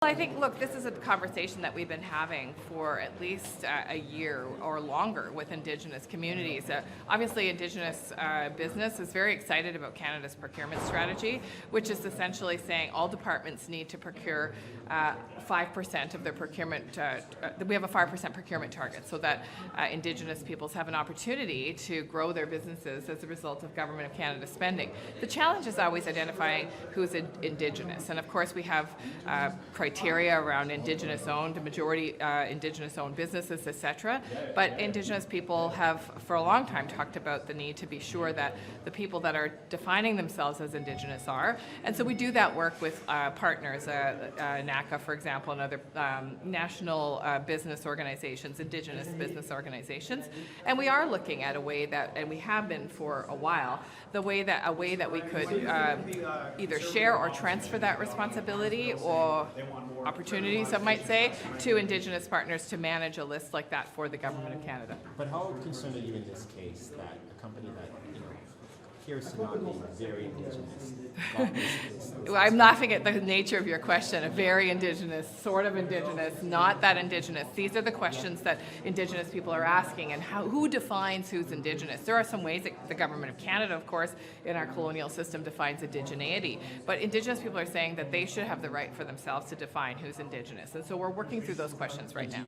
I think, look, this is a conversation that we've been having for at least a year or longer with Indigenous communities. Obviously, Indigenous business is very excited about Canada's procurement strategy, which is essentially saying all departments need to procure 5% of their procurement. We have a 5% procurement target so that Indigenous peoples have an opportunity to grow their businesses as a result of Government of Canada spending. The challenge is always identifying who's Indigenous, and of course we have criteria around Indigenous-owned, majority Indigenous-owned businesses, etc. But Indigenous people have, for a long time, talked about the need to be sure that the people that are defining themselves as Indigenous are. And so we do that work with partners, NACA, for example, and other national business organizations, Indigenous business organizations. And we are looking at a way that, and we have been for a while, a way that we could either share or transfer that responsibility or opportunities, I might say, to Indigenous partners to manage a list like that for the Government of Canada. But how concerned are you in this case that a company that appears to not be very Indigenous got this list? I'm laughing at the nature of your question. A very Indigenous, sort of Indigenous, not that Indigenous. These are the questions that Indigenous people are asking, and who defines who's Indigenous? There are some ways that the Government of Canada, of course, in our colonial system defines indigeneity, but Indigenous people are saying that they should have the right for themselves to define who's Indigenous, and so we're working through those questions right now.